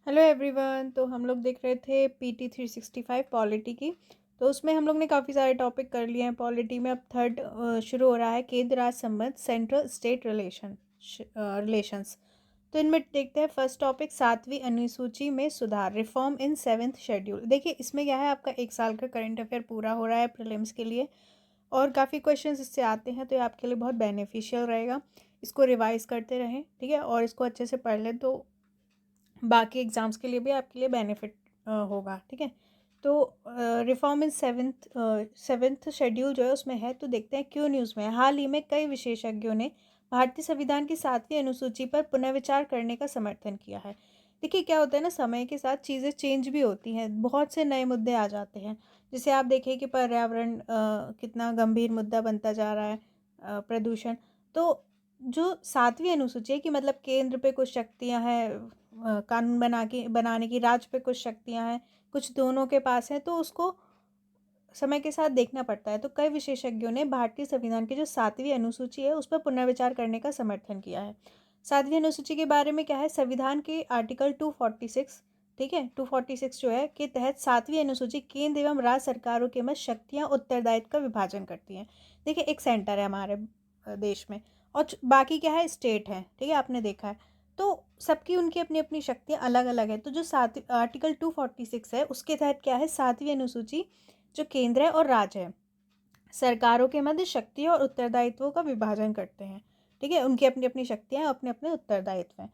Hello everyone. तो हम लोग देख रहे थे पीटी 365 पॉलिटी की। तो उसमें हम लोग ने काफ़ी सारे टॉपिक कर लिए हैं पॉलिटी में। अब थर्ड शुरू हो रहा है, केंद्र राज्य संबंध, सेंट्रल स्टेट रिलेशंस। तो इनमें देखते हैं फर्स्ट टॉपिक, 7वीं अनुसूची में सुधार, रिफॉर्म इन 7th शेड्यूल। देखिए इसमें क्या है, आपका एक साल का करंट अफेयर पूरा हो रहा है प्रीलिम्स के लिए और काफ़ी क्वेश्चंस इससे आते हैं, तो ये आपके लिए बहुत बेनिफिशियल रहेगा। इसको रिवाइज करते रहें, ठीक है, और इसको अच्छे से पढ़ लें तो बाकी एग्ज़ाम्स के लिए भी आपके लिए बेनिफिट होगा, ठीक है। तो रिफॉर्म इन सेवेंथ शेड्यूल जो है उसमें है, तो देखते हैं क्यों न्यूज़ में है। हाल ही में कई विशेषज्ञों ने भारतीय संविधान की 7वीं अनुसूची पर पुनर्विचार करने का समर्थन किया है। देखिए क्या होता है ना, समय के साथ चीज़ें चेंज भी होती हैं, बहुत से नए मुद्दे आ जाते हैं। जैसे आप देखिए कि पर्यावरण कितना गंभीर मुद्दा बनता जा रहा है, प्रदूषण। तो जो 7वीं अनुसूची है कि मतलब केंद्र पे कुछ शक्तियां हैं, कानून बनाने की राज्य पे कुछ शक्तियां हैं, कुछ दोनों के पास हैं, तो उसको समय के साथ देखना पड़ता है। तो कई विशेषज्ञों ने भारतीय संविधान की जो 7वीं अनुसूची है उस पर पुनर्विचार करने का समर्थन किया है। 7वीं अनुसूची के बारे में क्या है, संविधान के आर्टिकल 246, ठीक है, 246 जो है के तहत 7वीं अनुसूची केंद्र एवं राज्य सरकारों के मध्य शक्तियां उत्तरदायित्व का विभाजन करती हैं। देखिए एक सेंटर है हमारे देश में और बाकी क्या है, स्टेट है, ठीक है, आपने देखा है। तो सबकी उनकी अपनी अपनी शक्तियाँ अलग अलग है। तो जो सात आर्टिकल 246 है उसके तहत क्या है, 7वीं अनुसूची जो केंद्र है और राज्य है, सरकारों के मध्य शक्तियों और उत्तरदायित्वों का विभाजन करते हैं, ठीक है, उनकी अपनी अपनी शक्तियाँ, अपने अपने उत्तरदायित्व हैं।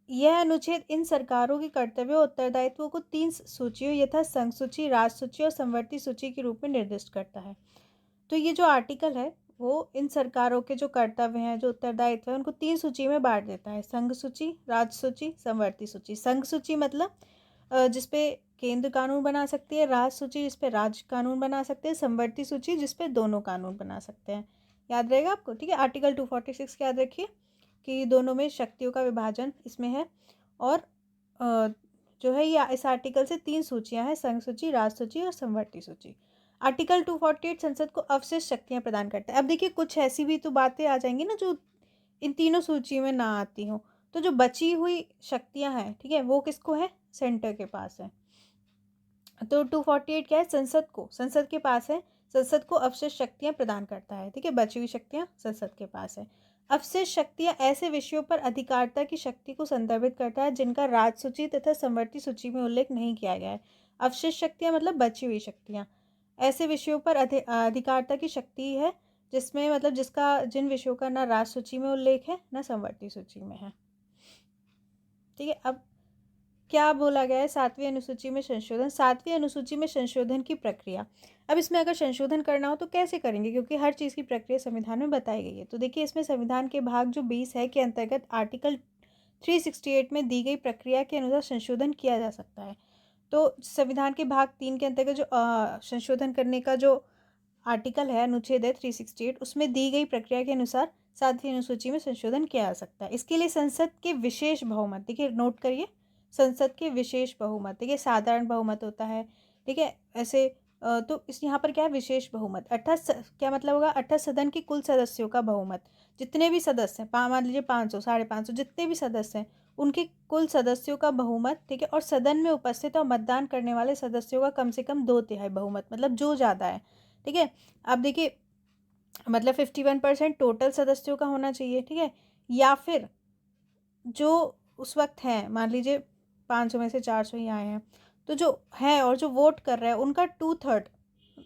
यह अनुच्छेद इन सरकारों के कर्तव्यों और उत्तरदायित्वों को 3 सूचियों यथा संघ सूची, राज्य सूची और समवर्ती सूची के रूप में निर्दिष्ट करता है। तो ये जो आर्टिकल है वो इन सरकारों के जो कर्तव्य हैं, जो उत्तरदायित्व है, उनको 3 सूची में बांट देता है, संघ सूची, राज्य सूची, समवर्ती सूची। संघ सूची मतलब जिसपे केंद्र कानून बना सकती है, राज्य सूची जिसपे राज्य कानून बना सकते हैं, समवर्ती सूची जिसपे दोनों कानून बना सकते हैं। याद रहेगा आपको, ठीक है। आर्टिकल 246 याद रखिए कि दोनों में शक्तियों का विभाजन इसमें है। और जो है ये इस आर्टिकल से 3 सूचियां हैं, संघ सूची, राज्य सूची और समवर्ती सूची। आर्टिकल 248 संसद को अवशिष्ट शक्तियां प्रदान करता है। अब देखिए कुछ ऐसी भी तो बातें आ जाएंगी ना जो इन तीनों सूची में ना आती हो, तो जो बची हुई शक्तियां हैं, ठीक है, वो किसको है, सेंटर के पास है। तो 248 क्या है, संसद के पास है, संसद को अवशिष्ट शक्तियां प्रदान करता है, ठीक है, बची हुई शक्तियां संसद के पास है। अवशिष्ट शक्तियां ऐसे विषयों पर अधिकारिता की शक्ति को संदर्भित करता है जिनका राज्य सूची तथा समवर्ती सूची में उल्लेख नहीं किया गया है। अवशिष्ट शक्तियां मतलब बची हुई शक्तियां ऐसे विषयों पर अधिकारिता की शक्ति है जिसमें मतलब जिसका जिन विषयों का ना राज्य सूची में उल्लेख है ना समवर्ती सूची में है, ठीक है। अब क्या बोला गया है, 7वीं अनुसूची में संशोधन। 7वीं अनुसूची में संशोधन की प्रक्रिया। अब इसमें अगर संशोधन करना हो तो कैसे करेंगे, क्योंकि हर चीज़ की प्रक्रिया संविधान में बताई गई है। तो देखिए इसमें संविधान के भाग जो 20 है के अंतर्गत आर्टिकल 368 में दी गई प्रक्रिया के अनुसार संशोधन किया जा सकता है। तो संविधान के भाग 3 के अंतर्गत जो संशोधन करने का जो आर्टिकल है, अनुच्छेद है 368, उसमें दी गई प्रक्रिया के अनुसार 7वीं अनुसूची में संशोधन किया जा सकता है। इसके लिए संसद के विशेष बहुमत, देखिए नोट करिए, संसद के विशेष बहुमत, देखिए साधारण बहुमत होता है, ठीक है, ऐसे तो इस यहाँ पर क्या है, विशेष बहुमत अर्थात क्या मतलब होगा, अर्थात सदन के कुल सदस्यों का बहुमत, जितने भी सदस्य हैं, मान लीजिए 500, 550, जितने भी सदस्य हैं उनके कुल सदस्यों का बहुमत, ठीक है, और सदन में उपस्थित और मतदान करने वाले सदस्यों का कम से कम 2/3 बहुमत, मतलब जो ज़्यादा है, ठीक है। अब देखिए मतलब 51% टोटल सदस्यों का होना चाहिए, ठीक है, या फिर जो उस वक्त हैं, मान लीजिए 500 में से 400 ही आए हैं, तो जो है और जो वोट कर रहा है उनका 2/3,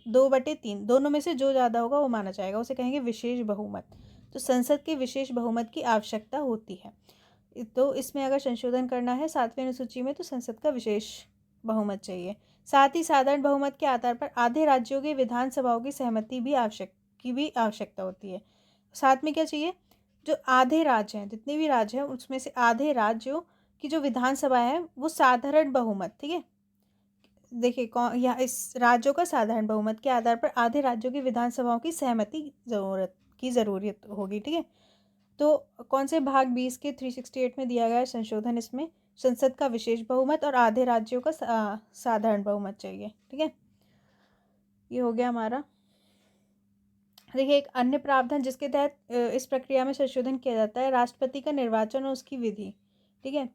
2/3, दोनों में से जो ज़्यादा होगा वो माना जाएगा, उसे कहेंगे विशेष बहुमत। तो संसद के विशेष बहुमत की आवश्यकता होती है। तो इसमें अगर संशोधन करना है 7वीं अनुसूची में तो संसद का विशेष बहुमत चाहिए। साथ ही साधारण बहुमत के आधार पर आधे राज्यों की विधानसभाओं की सहमति भी आवश्यकता होती है। साथ में क्या चाहिए, जो आधे राज्य हैं, जितने भी राज्य हैं उसमें से आधे राज्यों की जो विधानसभा है वो साधारण बहुमत, ठीक है, देखिए कौन या इस राज्यों का साधारण बहुमत के आधार पर आधे राज्यों की विधानसभाओं की सहमति जरूरत होगी, ठीक है। तो कौन से भाग 20 के 368 में दिया गया है संशोधन, इसमें संसद का विशेष बहुमत और आधे राज्यों का साधारण बहुमत चाहिए, ठीक है। ये हो गया हमारा। देखिए एक अन्य प्रावधान जिसके तहत इस प्रक्रिया में संशोधन किया जाता है, राष्ट्रपति का निर्वाचन और उसकी विधि, ठीक है।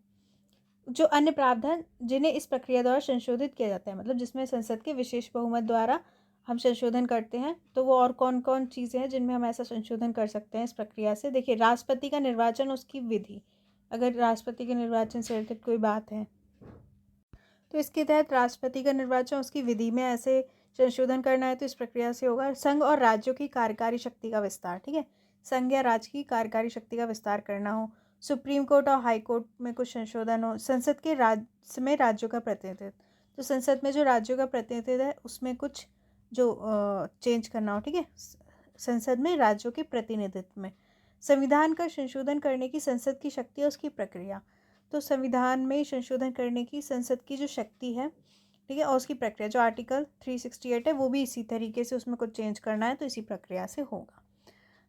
जो अन्य प्रावधान जिन्हें इस प्रक्रिया द्वारा संशोधित किया जाता है, मतलब जिसमें संसद के विशेष बहुमत द्वारा हम संशोधन करते हैं, तो वो और कौन कौन चीज़ें हैं जिनमें हम ऐसा संशोधन कर सकते हैं इस प्रक्रिया से। देखिए, राष्ट्रपति का निर्वाचन, उसकी विधि, अगर राष्ट्रपति के निर्वाचन से रिलेटेड कोई बात है तो इसके तहत राष्ट्रपति का निर्वाचन, उसकी विधि में ऐसे संशोधन करना है तो इस प्रक्रिया से होगा। संघ और राज्यों की कार्यकारी शक्ति का विस्तार, ठीक है, संघ या राज्य की कार्यकारी शक्ति का विस्तार करना हो, सुप्रीम कोर्ट और हाई कोर्ट में कुछ संशोधन हो, संसद के राज्य में राज्यों का प्रतिनिधित्व, तो संसद में जो राज्यों का प्रतिनिधित्व है उसमें कुछ जो चेंज करना हो, ठीक है, संसद में राज्यों के प्रतिनिधित्व में। संविधान का संशोधन करने की संसद की शक्ति और उसकी प्रक्रिया, तो संविधान में संशोधन करने की संसद की जो शक्ति है, ठीक है, और उसकी प्रक्रिया, जो आर्टिकल 368 है वो भी इसी तरीके से उसमें कुछ चेंज करना है तो इसी प्रक्रिया से होगा।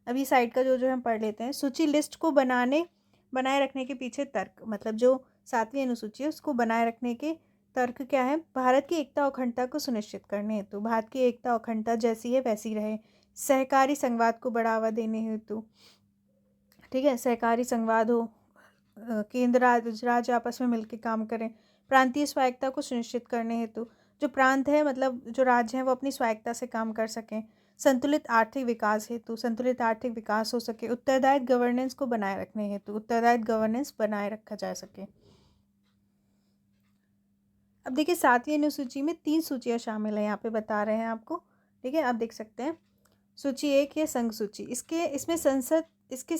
अभी साइड का जो हम पढ़ लेते हैं। सूची लिस्ट को बनाए रखने के पीछे तर्क, मतलब जो 7वीं अनुसूची है उसको बनाए रखने के तर्क क्या है। भारत की एकता और अखंडता को सुनिश्चित करने हेतु, भारत की एकता और अखंडता जैसी है वैसी रहे, सहकारी संघवाद को बढ़ावा देने हेतु, ठीक है, सहकारी संघवाद हो, केंद्र राज्य आपस में मिलकर काम करें, प्रांतीय स्वायत्तता को सुनिश्चित करने हेतु, जो प्रांत है मतलब जो राज्य हैं वो अपनी स्वायत्तता से काम कर सकें, संतुलित आर्थिक विकास हेतु, संतुलित आर्थिक विकास हो सके, उत्तरदायित्व गवर्नेंस को बनाए रखने हेतु, उत्तरदायित्व गवर्नेंस बनाए रखा जा सके। अब देखिए 7वीं अनुसूची में 3 सूचियाँ शामिल हैं, यहाँ पे बता रहे हैं आपको, ठीक है, आप देख सकते हैं। सूची 1 है संघ सूची, इसमें संसद इसके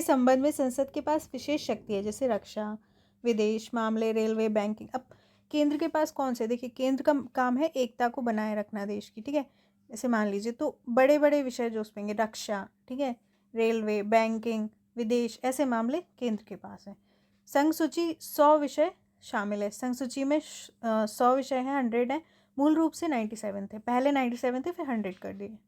संबंध में संसद के पास विशेष शक्ति है, जैसे रक्षा, विदेश मामले, रेलवे, बैंकिंग। अब केंद्र के पास कौन से, देखिए केंद्र का काम है एकता को बनाए रखना देश की, ठीक है, जैसे मान लीजिए तो बड़े बड़े विषय जो उसमें रक्षा, ठीक है, रेलवे, बैंकिंग, विदेश, ऐसे मामले केंद्र के पास है। संघ सूची 100 विषय शामिल है, संघ सूची में 100 विषय हैं, 100 है, मूल रूप से 97 थे, पहले 97 थे फिर 100 कर दिए।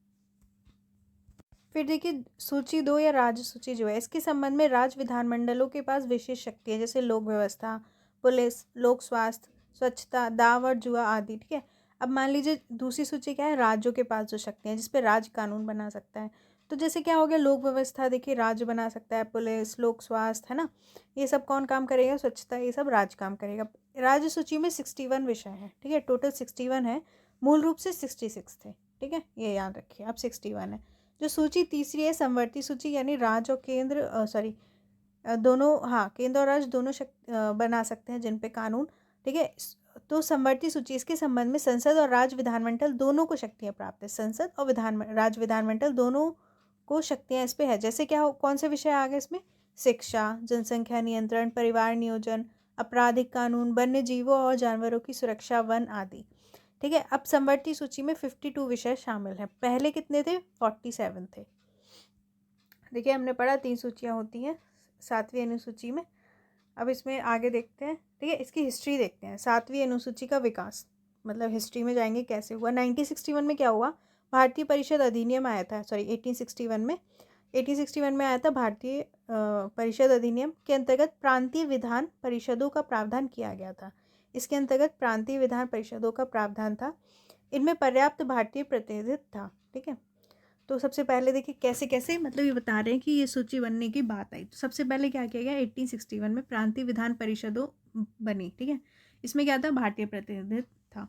फिर देखिए सूची 2 या राज्य सूची जो है, इसके संबंध में राज्य विधानमंडलों के पास विशेष शक्ति है, जैसे लोक व्यवस्था, पुलिस, लोक स्वास्थ्य, स्वच्छता, दाव और जुआ आदि, ठीक है। अब मान लीजिए दूसरी सूची क्या है, राज्यों के पास जो शक्ति है जिस पे राज्य कानून बना सकता है, तो जैसे क्या हो गया, लोक व्यवस्था देखिए राज्य बना सकता है, पुलिस, लोक स्वास्थ्य, है ना, ये सब कौन काम करेगा, स्वच्छता, ये सब राज्य काम करेगा। राज्य सूची में 61 विषय हैं, ठीक है, टोटल 61 है, मूल रूप से 66 थे, ठीक है, ये याद रखिए, अब 61 है। जो सूची तीसरी है समवर्ती सूची, यानी राज्य और केंद्र दोनों, हाँ, केंद्र और राज्य दोनों बना सकते हैं जिन पे कानून, ठीक है। तो समवर्ती सूची, इसके संबंध में संसद और राज्य विधानमंडल दोनों को शक्तियाँ प्राप्त है, संसद और राज्य विधानमंडल दोनों को शक्तियाँ इस पे है। जैसे क्या हो, कौन से विषय आ गए इसमें, शिक्षा, जनसंख्या नियंत्रण, परिवार नियोजन, आपराधिक कानून, वन्य जीवों और जानवरों की सुरक्षा, वन आदि, ठीक है। अब समवर्ती सूची में 52 विषय शामिल हैं, पहले कितने थे, 47 थे। देखिए हमने पढ़ा 3 सूचियाँ होती हैं 7वीं अनुसूची में। अब इसमें आगे देखते हैं, ठीक है, इसकी हिस्ट्री देखते हैं। 7वीं अनुसूची का विकास, मतलब हिस्ट्री में जाएंगे कैसे हुआ। 1961 में क्या हुआ, भारतीय परिषद अधिनियम आया था, सॉरी 1861 में आया था भारतीय परिषद अधिनियम के अंतर्गत प्रांतीय विधान परिषदों का प्रावधान किया गया था। इसके अंतर्गत प्रांतीय विधान परिषदों का प्रावधान था, इनमें पर्याप्त भारतीय प्रतिनिधित्व था, ठीक है। तो सबसे पहले देखिए कैसे कैसे, मतलब ये बता रहे हैं कि ये सूची बनने की बात आई। तो सबसे पहले क्या किया गया, 1861 में प्रांतीय विधान परिषदों बनी, ठीक है, इसमें क्या था, भारतीय प्रतिनिधित्व था।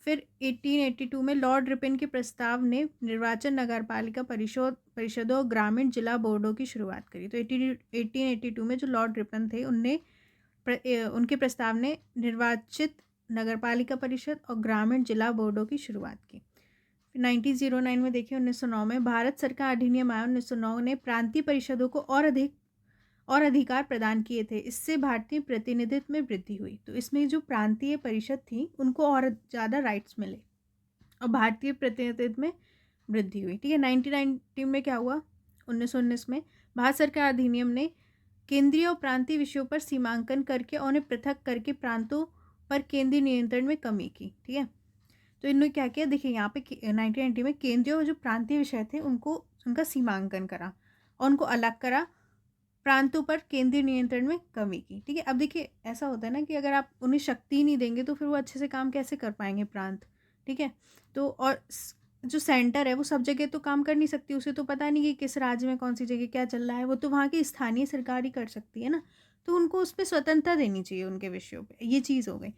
फिर 1882 में लॉर्ड रिपन के प्रस्ताव ने निर्वाचन नगरपालिका परिषदों और ग्रामीण जिला बोर्डों की शुरुआत करी। तो 1882 में जो लॉर्ड रिपन थे उनके प्रस्ताव ने निर्वाचित नगरपालिका परिषद और ग्रामीण जिला बोर्डों की शुरुआत की। 1909 में देखिए 1909 में भारत सरकार अधिनियम आया। 1909 ने प्रांतीय परिषदों को और अधिकार प्रदान किए थे, इससे भारतीय प्रतिनिधित्व में वृद्धि हुई। तो इसमें जो प्रांतीय परिषद थी उनको और ज़्यादा राइट्स मिले और भारतीय प्रतिनिधित्व में वृद्धि हुई, ठीक है। 1919 में क्या हुआ, 1919 में भारत सरकार अधिनियम ने केंद्रीय और प्रांतीय विषयों पर सीमांकन करके और उन्हें पृथक करके प्रांतों पर केंद्रीय नियंत्रण में कमी की, ठीक है। तो इन्होंने क्या किया, देखिए यहाँ पे 1990 में केंद्रीय और जो प्रांतीय विषय थे उनका सीमांकन करा और उनको अलग करा, प्रांतों पर केंद्रीय नियंत्रण में कमी की, ठीक है। अब देखिए ऐसा होता है ना कि अगर आप उन्हें शक्ति नहीं देंगे तो फिर वो अच्छे से काम कैसे कर पाएंगे प्रांत, ठीक है। तो और जो सेंटर है वो सब जगह तो काम कर नहीं सकती, उसे तो पता नहीं कि किस राज्य में कौन सी जगह क्या चल रहा है, वो तो वहाँ की स्थानीय सरकार ही कर सकती है ना। तो उनको उस पर स्वतंत्रता देनी चाहिए उनके विषयों पे, ये चीज़ हो गई।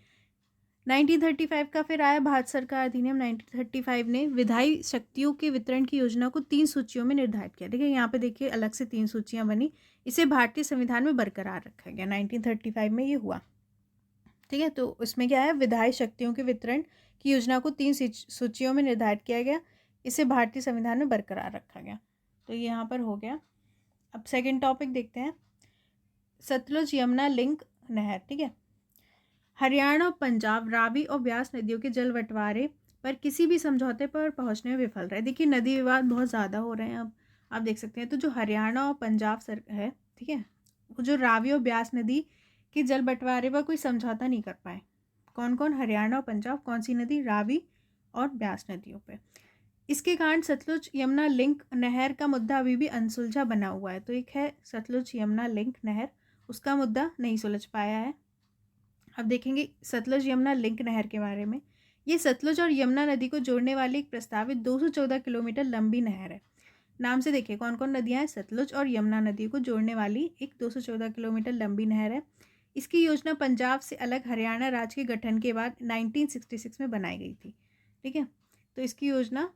1935 का फिर आया भारत सरकार अधिनियम। 1935 ने विधायी शक्तियों के वितरण की योजना को 3 सूचियों में निर्धारित किया। देखिए यहाँ पे देखिए अलग से 3 सूचियाँ बनी, इसे भारतीय संविधान में बरकरार रखा गया। 1935 में ये हुआ, ठीक है। तो उसमें क्या है, विधायी शक्तियों के वितरण की योजना को 3 सूचियों में निर्धारित किया गया, इसे भारतीय संविधान में बरकरार रखा गया। तो ये यहाँ पर हो गया। अब सेकेंड टॉपिक देखते हैं, सतलुज यमुना लिंक नहर, ठीक है। हरियाणा और पंजाब रावी और ब्यास नदियों के जल बंटवारे पर किसी भी समझौते पर पहुंचने में विफल रहे। देखिए नदी विवाद बहुत ज़्यादा हो रहे हैं, अब आप देख सकते हैं। तो जो हरियाणा और पंजाब सर है, ठीक है, वो जो रावी और ब्यास नदी के जल बंटवारे पर कोई समझौता नहीं कर पाए। कौन कौन, हरियाणा और पंजाब, कौन सी नदी, रावी और ब्यास नदियों पर। इसके कारण सतलुज यमुना लिंक नहर का मुद्दा अभी भी अनसुलझा बना हुआ है। तो एक है सतलुज यमुना लिंक नहर, उसका मुद्दा नहीं सुलझ पाया है। अब देखेंगे सतलुज यमुना लिंक नहर के बारे में। ये सतलुज और यमुना नदी को जोड़ने वाली एक प्रस्तावित 214 किलोमीटर लंबी नहर है। नाम से देखिए कौन कौन नदियाँ हैं, सतलुज और यमुना नदी को जोड़ने वाली एक 214 किलोमीटर लंबी नहर है। इसकी योजना पंजाब से अलग हरियाणा राज्य के गठन के बाद 1966 में बनाई गई थी, ठीक है। तो इसकी योजना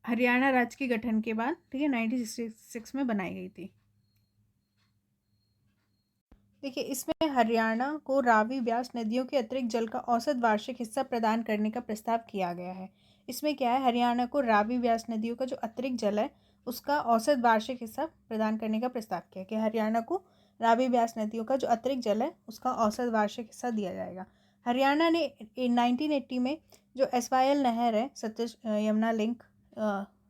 हरियाणा राज्य के गठन के बाद, ठीक है, 1966 में बनाई गई थी। देखिए इसमें हरियाणा को रावी ब्यास नदियों के अतिरिक्त जल का औसत वार्षिक हिस्सा प्रदान करने का प्रस्ताव किया गया है। इसमें क्या है, हरियाणा को रावी ब्यास नदियों का जो अतिरिक्त जल है उसका औसत वार्षिक हिस्सा प्रदान करने का प्रस्ताव किया कि हरियाणा को रावी ब्यास नदियों का जो अतिरिक्त जल है उसका औसत वार्षिक हिस्सा दिया जाएगा। हरियाणा ने 1980 में जो SYL नहर है, सतलुज यमुना लिंक,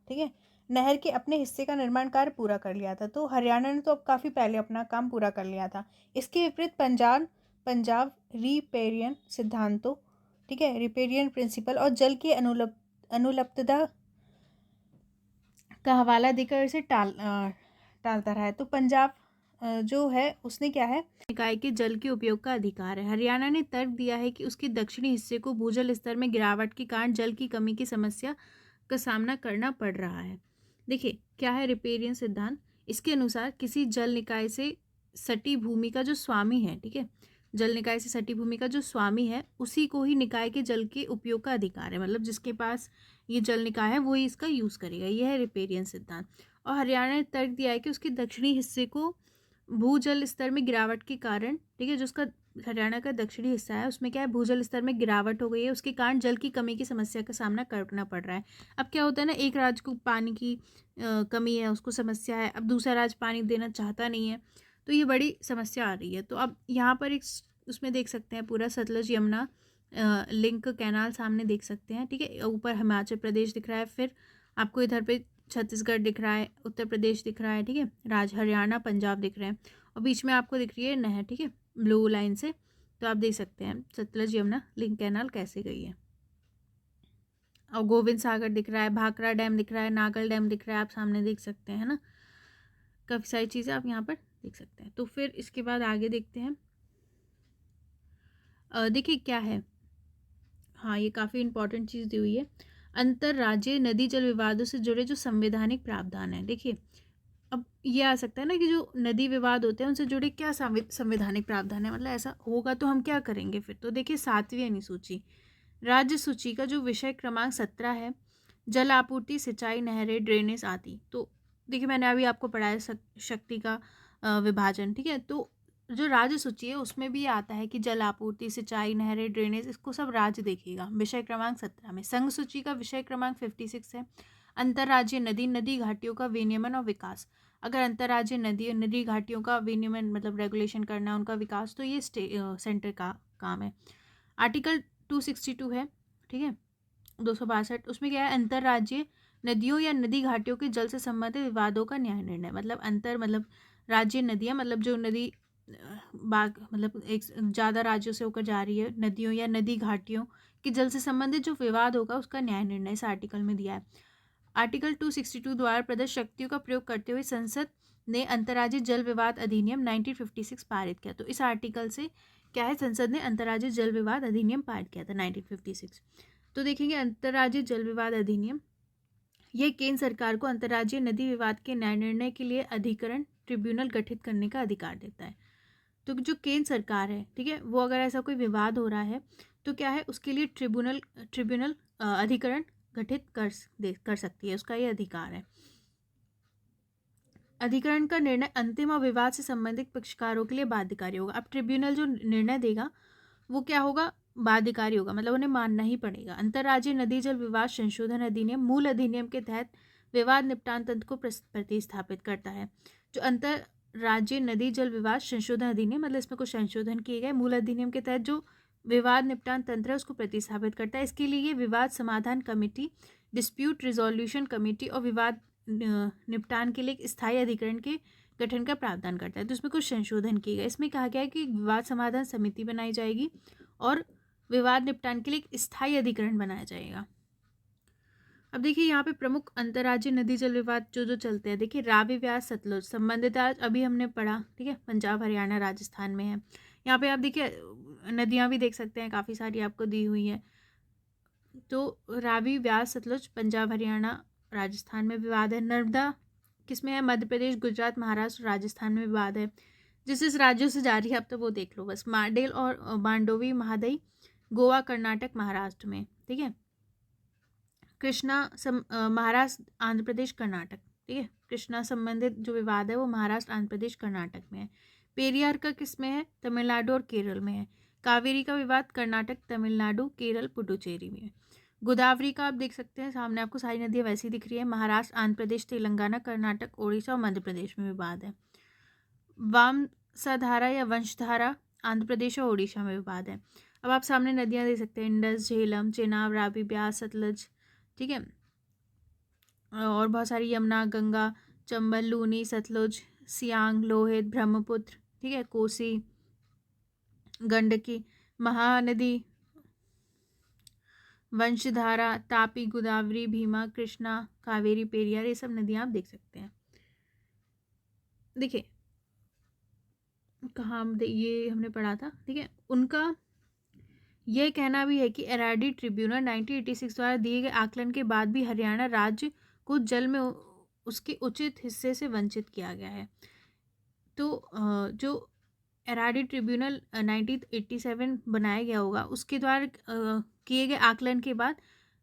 ठीक है, नहर के अपने हिस्से का निर्माण कार्य पूरा कर लिया था। तो हरियाणा ने तो अब काफ़ी पहले अपना काम पूरा कर लिया था। इसके विपरीत पंजाब रिपेरियन सिद्धांतों, ठीक है, रिपेरियन प्रिंसिपल और जल की अनुपलब्धता का हवाला देकर इसे टालता रहा है। तो पंजाब जो है उसने क्या है, निकाय के जल के उपयोग का अधिकार है। हरियाणा ने तर्क दिया है कि उसके दक्षिणी हिस्से को भूजल स्तर में गिरावट के कारण जल की कमी की समस्या का सामना करना पड़ रहा है। देखिए क्या है रिपेरियन सिद्धांत, इसके अनुसार किसी जल निकाय से सटी भूमि का जो स्वामी है, ठीक है, जल निकाय से सटी भूमि का जो स्वामी है उसी को ही निकाय के जल के उपयोग का अधिकार है। मतलब जिसके पास ये जल निकाय है वही इसका यूज़ करेगा, यह है रिपेरियन सिद्धांत। और हरियाणा ने तर्क दिया है कि उसके दक्षिणी हिस्से को भूजल स्तर में गिरावट के कारण, ठीक है, जो उसका हरियाणा का दक्षिणी हिस्सा है उसमें क्या है, भूजल स्तर में गिरावट हो गई है, उसके कारण जल की कमी की समस्या का सामना करना पड़ रहा है। अब क्या होता है ना, एक राज्य को पानी की कमी है, उसको समस्या है, अब दूसरा राज्य पानी देना चाहता नहीं है, तो ये बड़ी समस्या आ रही है। तो अब यहाँ पर एक उसमें देख सकते हैं पूरा सतलुज यमुना लिंक कैनाल सामने देख सकते हैं, ठीक है। ऊपर हिमाचल प्रदेश दिख रहा है, फिर आपको इधर पे छत्तीसगढ़ दिख रहा है, उत्तर प्रदेश दिख रहा है, ठीक है, हरियाणा पंजाब दिख रहे हैं, और बीच में आपको दिख रही है नहर, ठीक है, ब्लू लाइन से। तो आप देख सकते हैं सतलुज यमुना लिंक कैनाल कैसे गई है। और गोविंद सागर दिख रहा है, भाखड़ा डैम दिख रहा है, नागल डैम दिख रहा है, आप सामने देख सकते हैं, है ना। काफ़ी सारी चीज़ें आप यहाँ पर देख सकते हैं। तो फिर इसके बाद आगे देखते हैं, देखिए क्या है, हाँ ये काफ़ी इंपॉर्टेंट चीज़ दी हुई है, अंतर्राज्यीय नदी जल विवादों से जुड़े जो संवैधानिक प्रावधान है। देखिए अब ये आ सकता है ना कि जो नदी विवाद होते हैं उनसे जुड़े क्या संवैधानिक प्रावधान है, मतलब ऐसा होगा तो हम क्या करेंगे फिर। तो देखिए 7वीं अनुसूची राज्य सूची का जो विषय क्रमांक 17 है, जल आपूर्ति, सिंचाई, नहरें, ड्रेनेज आदि। तो देखिए मैंने अभी आपको पढ़ाया शक्ति का विभाजन, ठीक है। तो जो राज्य सूची है उसमें भी आता है कि जल आपूर्ति, सिंचाई, नहरें, ड्रेनेज, इसको सब राज्य देखेगा विषय क्रमांक 17 में। संघ सूची का विषय क्रमांक 56 है, अंतर्राज्यीय नदी घाटियों का विनियमन और विकास। अगर अंतर्राज्यीय नदी घाटियों का विनियमन मतलब रेगुलेशन करना, उनका विकास, तो ये सेंटर का काम है। आर्टिकल 262 है, ठीक है, 262, उसमें क्या है, अंतर्राज्यीय नदियों या नदी घाटियों के जल से संबंधित विवादों का न्याय निर्णय। मतलब राज्य नदियाँ, मतलब जो नदी बाग मतलब एक ज़्यादा राज्यों से होकर जा रही है, नदियों या नदी घाटियों के जल से संबंधित जो विवाद होगा उसका न्याय निर्णय इस आर्टिकल में दिया है। आर्टिकल 262 द्वारा प्रदत्त शक्तियों का प्रयोग करते हुए संसद ने अंतर्राज्यीय जल विवाद अधिनियम 1956 पारित किया। तो इस आर्टिकल से क्या है, संसद ने अंतर्राज्यीय जल विवाद अधिनियम पारित किया था 1956। तो देखेंगे अंतर्राज्यीय जल विवाद अधिनियम, यह केंद्र सरकार को अंतर्राज्यीय नदी विवाद के न्याय निर्णय के लिए अधिकरण ट्रिब्यूनल गठित करने का अधिकार देता है। तो जो केंद्र सरकार है, ठीक है, वो अगर ऐसा कोई विवाद हो रहा है तो क्या है, उसके लिए ट्रिब्यूनल अधिकरण गठित कर सकती है, उसका ये अधिकार है। अधिकरण का निर्णय अंतिम और विवाद से संबंधित पक्षकारों के लिए बाध्यकारी होगा। अब ट्रिब्यूनल जो निर्णय देगा वो क्या होगा, बाध्यकारी होगा, मतलब उन्हें मानना ही पड़ेगा। अंतर्राज्यीय नदी जल विवाद संशोधन अधिनियम मूल अधिनियम के तहत विवाद निपटान तंत्र को प्रतिस्थापित करता है। जो अंतर्राज्यीय नदी जल विवाद संशोधन अधिनियम, मतलब इसमें कुछ संशोधन किए गए, मूल अधिनियम के तहत जो विवाद निपटान तंत्र है उसको प्रतिस्थापित करता है। इसके लिए ये विवाद समाधान कमेटी, डिस्प्यूट रिजोल्यूशन कमेटी और विवाद निपटान के लिए एक स्थायी अधिकरण के गठन का प्रावधान करता है। तो इसमें कुछ संशोधन किए गए। इसमें कहा गया है कि विवाद समाधान समिति बनाई जाएगी और विवाद निपटान के लिए एक स्थायी अधिकरण बनाया जाएगा। अब देखिए यहाँ पे प्रमुख अंतर्राज्यीय नदी जल विवाद जो चलते हैं, देखिए रावी व्यास सतलुज संबंधित अभी हमने पढ़ा, ठीक है, पंजाब हरियाणा राजस्थान में है। यहाँ पे आप देखिए नदियाँ भी देख सकते हैं, काफ़ी सारी आपको दी हुई है। तो रावी व्यास सतलुज पंजाब हरियाणा राजस्थान में विवाद है। नर्मदा किस में है, मध्य प्रदेश गुजरात महाराष्ट्र राजस्थान में विवाद है। जिस राज्यों से जा रही है अब तो वो देख लो बस। मार्डेल और मांडोवी महादई गोवा कर्नाटक महाराष्ट्र में, ठीक है। कृष्णा महाराष्ट्र आंध्र प्रदेश कर्नाटक, ठीक है। कृष्णा संबंधित जो विवाद है वो महाराष्ट्र आंध्र प्रदेश कर्नाटक में है। पेरियार का किस में है, तमिलनाडु और केरल में है। कावेरी का विवाद कर्नाटक तमिलनाडु केरल पुडुचेरी में है। गोदावरी का आप देख सकते हैं सामने आपको सारी नदियाँ वैसी दिख रही है, महाराष्ट्र आंध्र प्रदेश तेलंगाना कर्नाटक ओडिशा और मध्य प्रदेश में विवाद है। वामसाधारा या वंशधारा आंध्र प्रदेश और ओडिशा में विवाद है। अब आप सामने नदियाँ देख सकते हैं, इंडस, झेलम, चेनाब, रावी, ब्यास, सतलज, ठीक है, और बहुत सारी, यमुना, गंगा, चंबल, लूनी, सतलुज, सियांग, लोहित, ब्रह्मपुत्र, ठीक है, कोसी, गंडकी, महानदी, वंशधारा, तापी, गोदावरी, भीमा, कृष्णा, कावेरी, पेरियार, ये सब नदियाँ आप देख सकते हैं। देखिए कहाँ ये हमने पढ़ा था, ठीक है। उनका यह कहना भी है कि एराडी ट्रिब्यूनल 1986 द्वारा दिए गए आकलन के बाद भी हरियाणा राज्य को जल में उसके उचित हिस्से से वंचित किया गया है। तो जो एराडी ट्रिब्यूनल 1987 बनाया गया होगा उसके द्वारा किए गए आकलन के बाद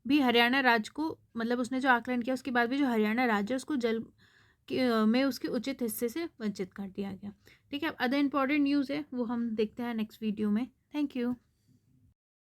भी हरियाणा राज्य को, मतलब उसने जो आकलन किया उसके बाद भी जो हरियाणा राज्य उसको जल में उसके उचित हिस्से से वंचित कर दिया गया, ठीक है। अब अदर इम्पॉर्टेंट न्यूज़ है वो हम देखते हैं नेक्स्ट वीडियो में। Thank you.